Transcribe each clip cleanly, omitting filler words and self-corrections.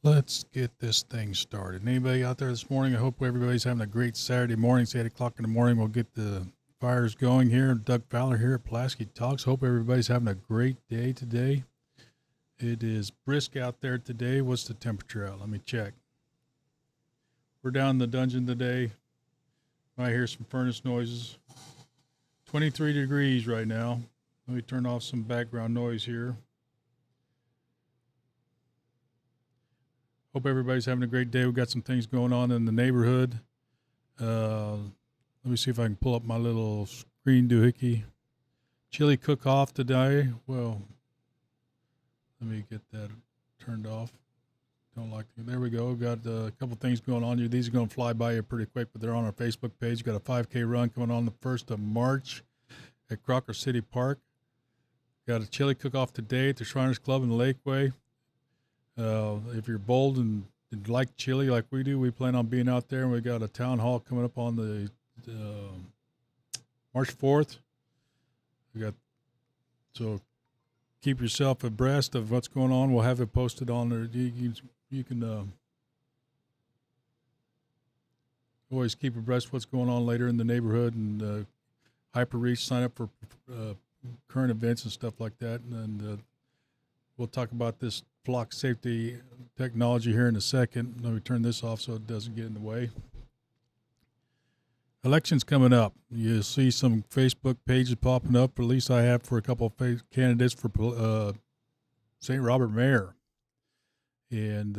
Let's get this thing started. Anybody out there this morning? I hope everybody's having a great Saturday morning. It's 8 o'clock in the morning. We'll get the fires going here. Doug Fowler here at Pulaski Talks. Hope everybody's having a great day today. It is brisk out there today. What's the temperature out? Let me check. We're down in the dungeon today. I hear some furnace noises. 23 degrees right now. Let me turn off some background noise here. Hope everybody's having a great day. We've got some things going on in the neighborhood. Let me see if I can pull up my little screen doohickey. Chili cook-off today. Well, let me get that turned off. Don't like it. There we go. We've got a couple things going on here. These are going to fly by you pretty quick, but they're on our Facebook page. We've got a 5K run coming on the 1st of March at Crocker City Park. Got a chili cook-off today at the Shriners Club in the Lakeway. If you're bold and like chili like we do, we plan on being out there. And we got a town hall coming up on the March 4th. So keep yourself abreast of what's going on. We'll have it posted on there. You can always keep abreast of what's going on later in the neighborhood and HyperReach. Sign up for current events and stuff like that. And we'll talk about this flock safety technology here in a second. Let me turn this off so it doesn't get in the way. Elections coming up. You'll see some Facebook pages popping up, or at least I have for a couple of candidates for St. Robert Mayor. And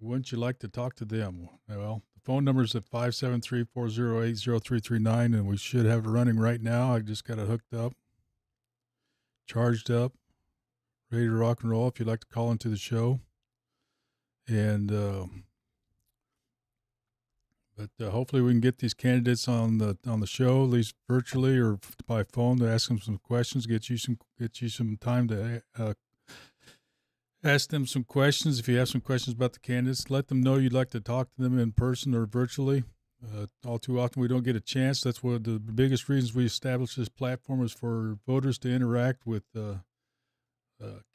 wouldn't you like to talk to them? Well, the phone number is at 573-408-0339, and we should have it running right now. I just got it hooked up, charged up, ready to rock and roll if you'd like to call into the show. And hopefully we can get these candidates on the show, at least virtually or by phone, to ask them some questions, get you some time to ask them some questions. If you have some questions about the candidates, let them know you'd like to talk to them in person or virtually. All too often we don't get a chance. That's one of the biggest reasons we established this platform, is for voters to interact with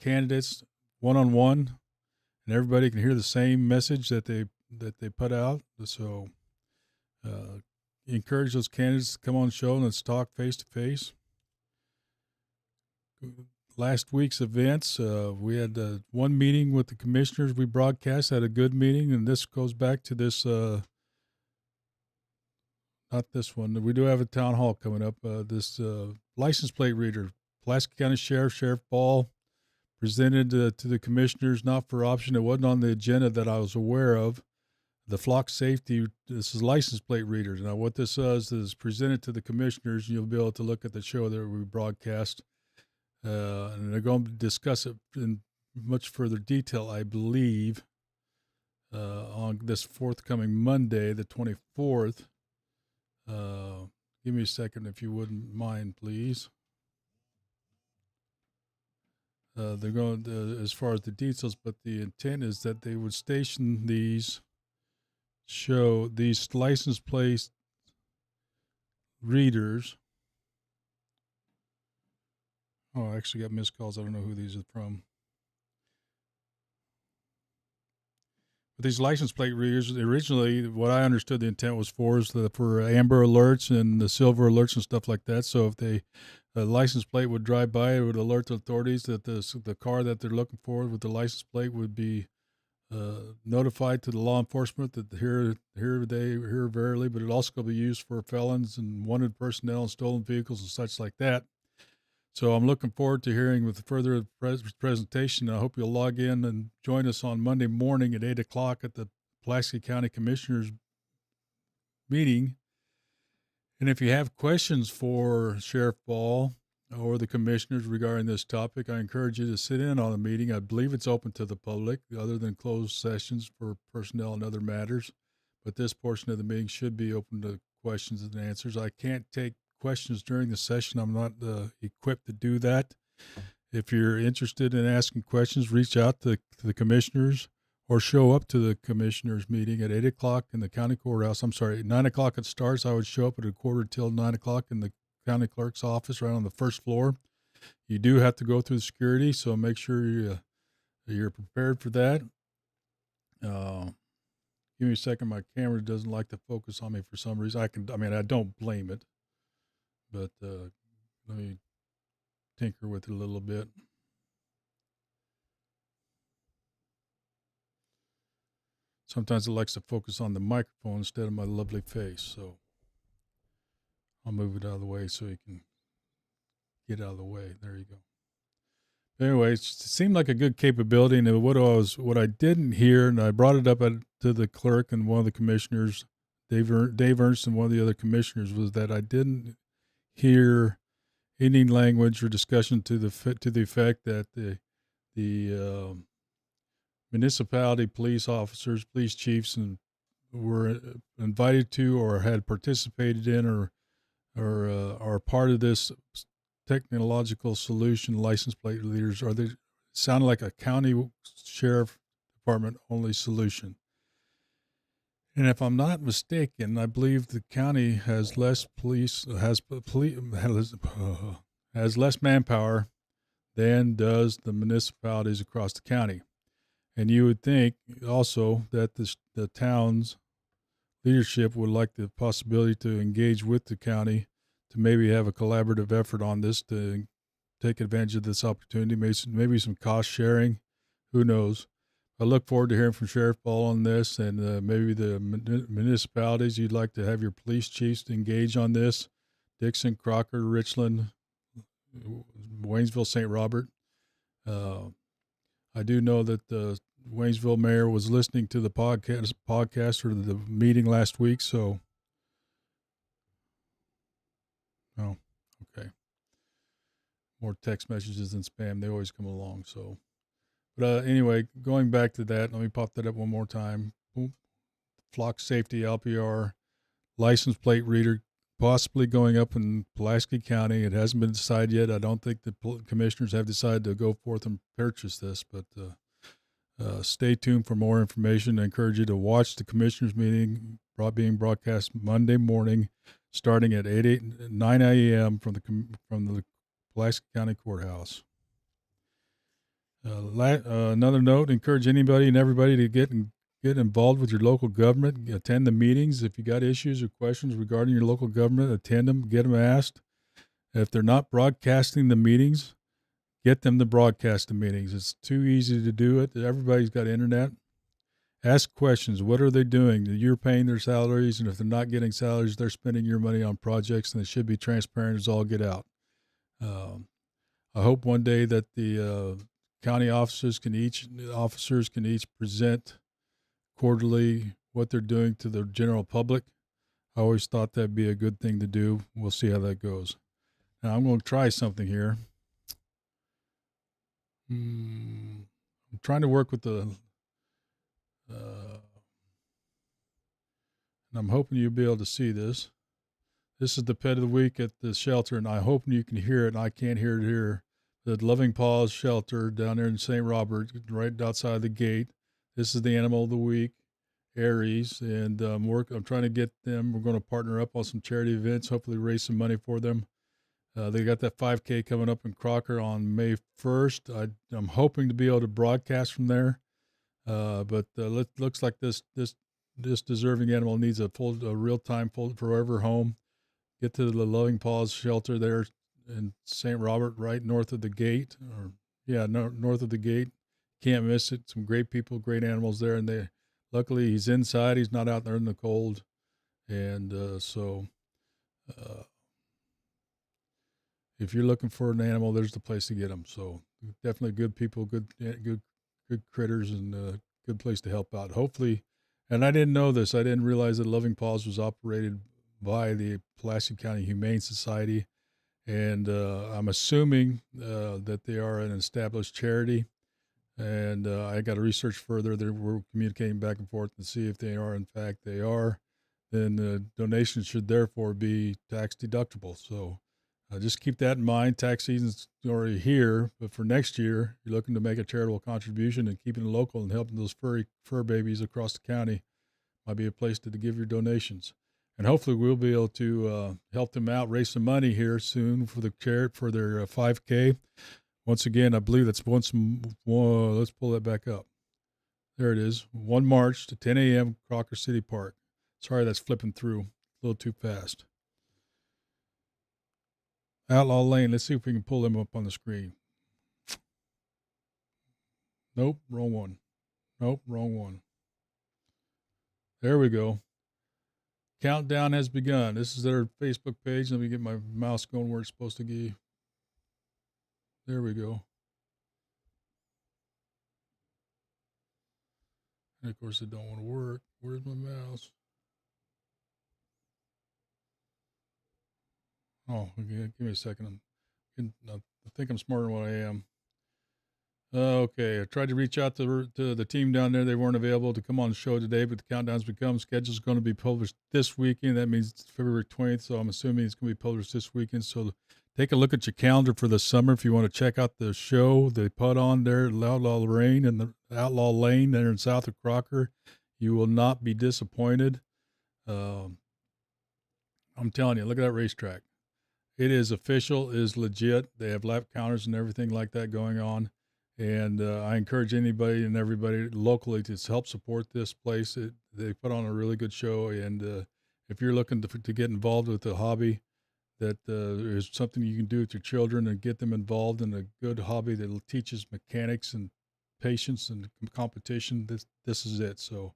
candidates one-on-one, and everybody can hear the same message that they put out. So encourage those candidates to come on the show and let's talk face-to-face. Last week's events, we had one meeting with the commissioners. We broadcast, had a good meeting, and this goes back to this, not this one. We do have a town hall coming up. This license plate reader, Pulaski County Sheriff Ball, presented to the commissioners, not for option. It wasn't on the agenda that I was aware of. The flock safety, this is license plate readers. Now, what this does is presented to the commissioners, and you'll be able to look at the show that we broadcast. And they're going to discuss it in much further detail, I believe, on this forthcoming Monday, the 24th. Give me a second if you wouldn't mind, please. They're going as far as the details, but the intent is that they would station these license plate readers. Oh, I actually got missed calls. I don't know who these are from. But these license plate readers, originally, what I understood the intent was for amber alerts and the silver alerts and stuff like that. So if a license plate would drive by, it would alert the authorities that the car that they're looking for with the license plate would be notified to the law enforcement that here verily, but it also could be used for felons and wanted personnel and stolen vehicles and such like that. So I'm looking forward to hearing with the further presentation. I hope you'll log in and join us on Monday morning at 8 o'clock at the Pulaski County Commissioners meeting. And if you have questions for Sheriff Ball or the commissioners regarding this topic, I encourage you to sit in on the meeting. I believe it's open to the public, other than closed sessions for personnel and other matters. But this portion of the meeting should be open to questions and answers. I can't take questions during the session. I'm not equipped to do that. If you're interested in asking questions, reach out to the commissioners or show up to the commissioners meeting at 8 o'clock in the county courthouse. I'm sorry, at 9 o'clock it starts. I would show up at a quarter till 9 o'clock in the county clerk's office right on the first floor. You do have to go through security, so make sure you're prepared for that. Give me a second. My camera doesn't like to focus on me for some reason. I don't blame it, but let me tinker with it a little bit. Sometimes it likes to focus on the microphone instead of my lovely face, so I'll move it out of the way so you can get out of the way. There you go. Anyway, it seemed like a good capability, and what I didn't hear, and I brought it up to the clerk and one of the commissioners, Dave Ernst, and one of the other commissioners, was that I didn't hear any language or discussion to the effect that the municipality police officers, police chiefs, and were invited to or had participated in or are part of this technological solution. License plate readers sound like a county sheriff department only solution. And if I'm not mistaken, I believe the county has less has less manpower than does the municipalities across the county. And you would think also that the town's leadership would like the possibility to engage with the county to maybe have a collaborative effort on this to take advantage of this opportunity, maybe some cost sharing. Who knows? I look forward to hearing from Sheriff Ball on this, and maybe the municipalities you'd like to have your police chiefs engage on this. Dixon, Crocker, Richland, Waynesville, St. Robert. I do know that the Waynesville mayor was listening to the podcast or the meeting last week, so. Oh, okay. More text messages than spam. They always come along, so. But anyway, going back to that, let me pop that up one more time. Boom. Flock Safety LPR license plate reader possibly going up in Pulaski County. It hasn't been decided yet. I don't think the commissioners have decided to go forth and purchase this, but stay tuned for more information. I encourage you to watch the commissioners meeting being broadcast Monday morning, starting at 9 a.m. from the Pulaski County Courthouse. Another note: encourage anybody and everybody to get involved with your local government. Attend the meetings. If you got issues or questions regarding your local government, attend them. Get them asked. If they're not broadcasting the meetings, get them to broadcast the meetings. It's too easy to do it. Everybody's got internet. Ask questions. What are they doing? You're paying their salaries, and if they're not getting salaries, they're spending your money on projects, and it should be transparent as all get out. I hope one day that the county officers can each present quarterly what they're doing to the general public. I always thought that'd be a good thing to do. We'll see how that goes. Now I'm going to try something here. I'm trying to work with and I'm hoping you'll be able to see this. This is the pet of the week at the shelter, and I hope you can hear it, and I can't hear it here. The Loving Paws shelter down there in St. Robert, right outside the gate. This is the animal of the week, Aries, and I'm trying to get them. We're going to partner up on some charity events, hopefully raise some money for them. They got that 5K coming up in Crocker on May 1st. I'm hoping to be able to broadcast from there, but looks like this deserving animal needs a real-time forever home. Get to the Loving Paws shelter there in St. Robert, right north of the gate, north of the gate. Can't miss it. Some great people, great animals there, and luckily he's inside. He's not out there in the cold, and if you're looking for an animal, there's the place to get them. So definitely good people, good critters, and a good place to help out. Hopefully, and I didn't know this. I didn't realize that Loving Paws was operated by the Pulaski County Humane Society, and I'm assuming that they are an established charity. And I got to research further. We're communicating back and forth to see if they are. In fact, they are. Then the donations should therefore be tax deductible. So just keep that in mind. Tax season's already here, but for next year, you're looking to make a charitable contribution and keeping it local and helping those fur babies across the county. Might be a place to give your donations. And hopefully we'll be able to help them out, raise some money here soon for their 5K. Once again, I believe that's let's pull that back up. There it is. 1 March to 10 a.m. Crocker City Park. Sorry, that's flipping through a little too fast. Outlaw Lane. Let's see if we can pull them up on the screen. Nope, wrong one. Nope, wrong one. There we go. Countdown has begun. This is their Facebook page. Let me get my mouse going where it's supposed to be. There we go. And of course, it don't want to work. Where's my mouse? Oh, okay. Give me a second. I think I'm smarter than what I am. Okay, I tried to reach out to the team down there. They weren't available to come on the show today, but the countdown's become. Schedule's going to be published this weekend. That means it's February 20th, so I'm assuming it's going to be published this weekend. So take a look at your calendar for the summer if you want to check out the show they put on there, Outlaw Lane and the Outlaw Lane there in south of Crocker. You will not be disappointed. I'm telling you, look at that racetrack. It is official, it is legit. They have lap counters and everything like that going on. And I encourage anybody and everybody locally to help support this place. They put on a really good show. And if you're looking to get involved with the hobby, that there's something you can do with your children and get them involved in a good hobby that teaches mechanics and patience and competition, this is it. So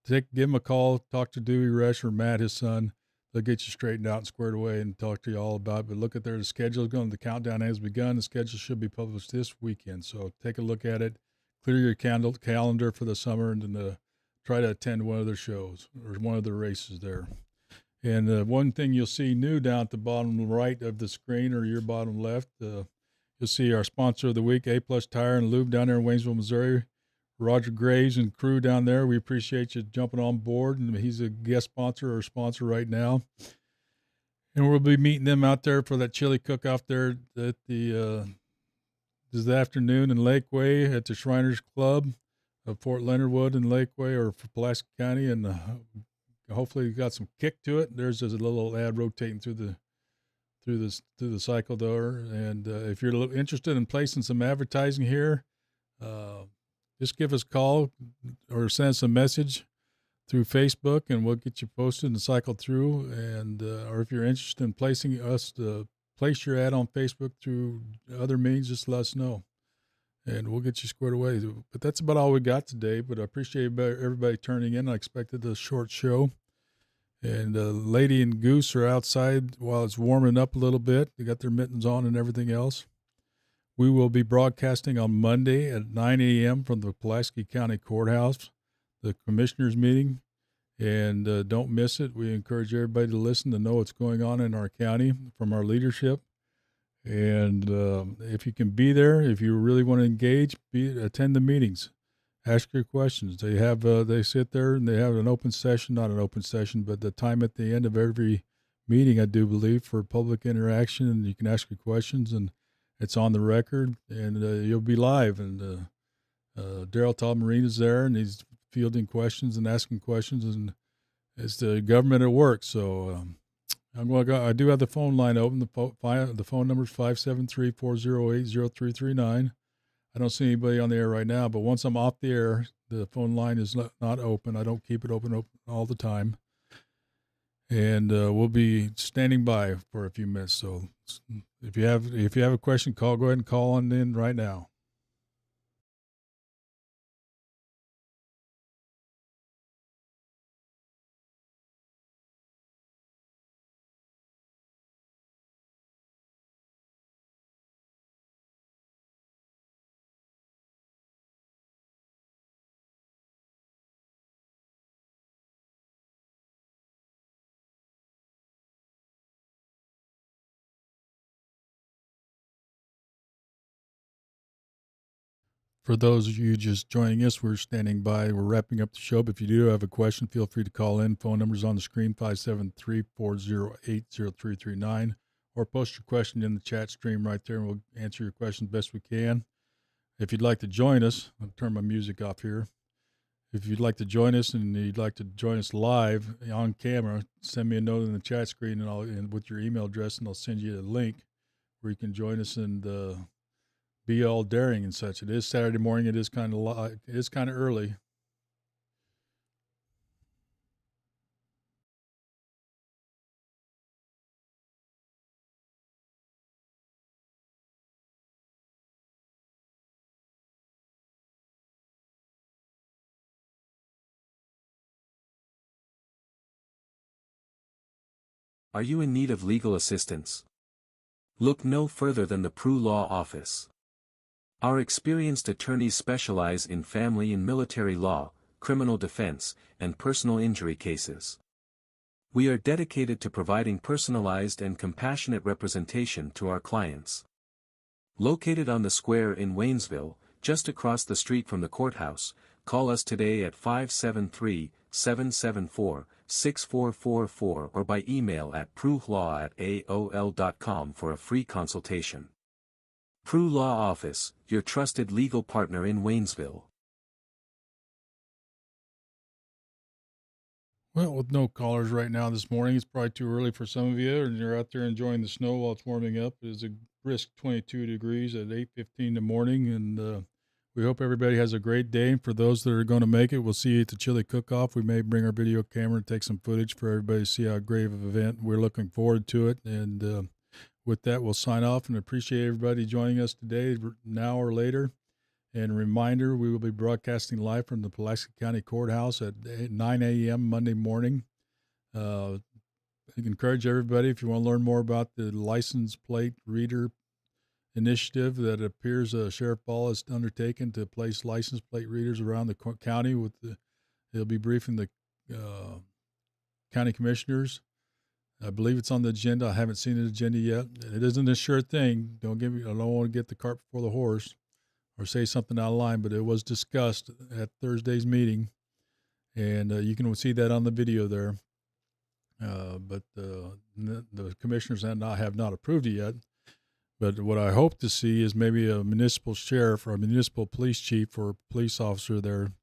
give them a call, talk to Dewey Resch or Matt, his son. They'll get you straightened out and squared away and talk to you all about it. But look at the schedule going. The countdown has begun. The schedule should be published this weekend. So take a look at it. Clear your calendar for the summer and then try to attend one of their shows or one of the races there. And one thing you'll see new down at the bottom right of the screen or your bottom left, you'll see our sponsor of the week, A Plus Tire and Lube down there in Waynesville, Missouri. Roger Graves and crew down there, we appreciate you jumping on board, and he's a guest sponsor or sponsor right now. And we'll be meeting them out there for that chili cook-off there at this afternoon in Lakeway at the Shriners Club of Fort Leonard Wood in Lakeway or for Pulaski County, and hopefully you got some kick to it. There's a little ad rotating through the cycle there, and if you're interested in placing some advertising here, just give us a call or send us a message through Facebook, and we'll get you posted and cycled through. And or if you're interested in placing us to place your ad on Facebook through other means, just let us know, and we'll get you squared away. But that's about all we got today. But I appreciate everybody turning in. I expected a short show. And Lady and Goose are outside while it's warming up a little bit. They got their mittens on and everything else. We will be broadcasting on Monday at 9 a.m. from the Pulaski County Courthouse, the commissioners meeting, and don't miss it. We encourage everybody to listen to know what's going on in our county from our leadership. And if you can be there, if you really want to engage, attend the meetings, ask your questions. They sit there and they have an open session, not an open session, but the time at the end of every meeting, I do believe, for public interaction, and you can ask your questions, and it's on the record, and you'll be live. And Daryl Todd Marine is there, and he's fielding questions and asking questions, and it's the government at work. So I do have the phone line open. The phone number is 573-408-0339. I don't see anybody on the air right now, but once I'm off the air, the phone line is not open. I don't keep it open all the time. And we'll be standing by for a few minutes. So if you have a question, go ahead and call on in right now. For those of you just joining us, we're standing by. We're wrapping up the show. But if you do have a question, feel free to call in. Phone number's on the screen, 573-408-0339. Or post your question in the chat stream right there, and we'll answer your question best we can. If you'd like to join us, I'll turn my music off here. If you'd like to join us and you'd like to join us live on camera, send me a note in the chat screen and with your email address, and I'll send you a link where you can join us and be all daring and such. It is Saturday morning. It is kind of early. Are you in need of legal assistance? Look no further than the Prue Law Office. Our experienced attorneys specialize in family and military law, criminal defense, and personal injury cases. We are dedicated to providing personalized and compassionate representation to our clients. Located on the square in Waynesville, just across the street from the courthouse, call us today at 573-774-6444 or by email at pruelaw@aol.com for a free consultation. Prue Law Office, your trusted legal partner in Waynesville. Well, with no callers right now this morning, it's probably too early for some of you, and you're out there enjoying the snow while it's warming up. It is a brisk 22 degrees at 8:15 in the morning, and we hope everybody has a great day. And for those that are going to make it, we'll see you at the chili cook-off. We may bring our video camera and take some footage for everybody to see how great of an event. We're looking forward to it, and with that, we'll sign off and appreciate everybody joining us today, now or later. And a reminder, we will be broadcasting live from the Pulaski County Courthouse at 9 a.m. Monday morning. I encourage everybody, if you want to learn more about the license plate reader initiative that it appears Sheriff Ball has undertaken to place license plate readers around the county. He'll be briefing the county commissioners. I believe it's on the agenda. I haven't seen the agenda yet. It isn't a sure thing. I don't want to get the cart before the horse or say something out of line, but it was discussed at Thursday's meeting, and you can see that on the video there. But the commissioners have not approved it yet. But what I hope to see is maybe a municipal sheriff or a municipal police chief or police officer there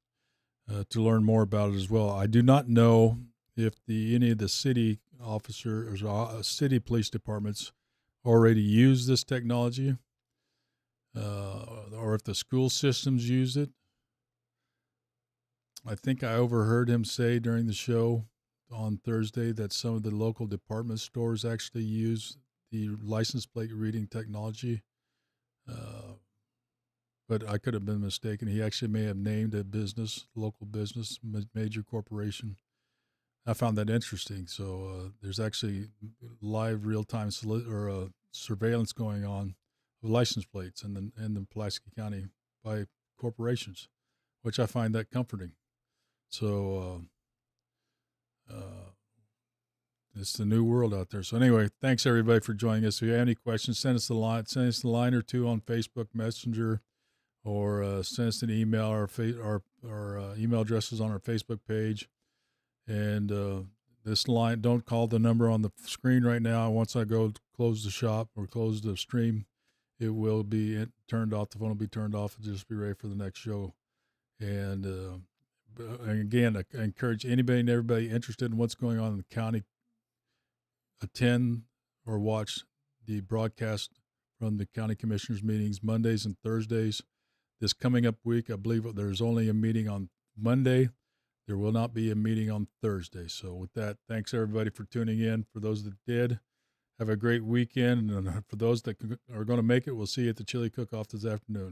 to learn more about it as well. I do not know if any of the city officers or city police departments already use this technology. Or if the school systems use it. I think I overheard him say during the show on Thursday that some of the local department stores actually use the license plate reading technology. But I could have been mistaken. He actually may have named a local business, major corporation. I found that interesting. So there's actually live real-time surveillance going on of license plates in the Pulaski County by corporations, which I find that comforting. So it's the new world out there. So anyway, thanks everybody for joining us. If you have any questions, send us a line or two on Facebook Messenger, or send us an email. Our email addresses on our Facebook page. And this line, don't call the number on the screen right now. Once I go close the shop or close the stream, it will be turned off. The phone will be turned off and just be ready for the next show. And again, I encourage anybody and everybody interested in what's going on in the county, attend or watch the broadcast from the county commissioners meetings Mondays and Thursdays. This coming up week, I believe there's only a meeting on Monday. There will not be a meeting on Thursday. So with that, thanks everybody for tuning in. For those that did, have a great weekend. And for those that are going to make it, we'll see you at the chili cook-off this afternoon.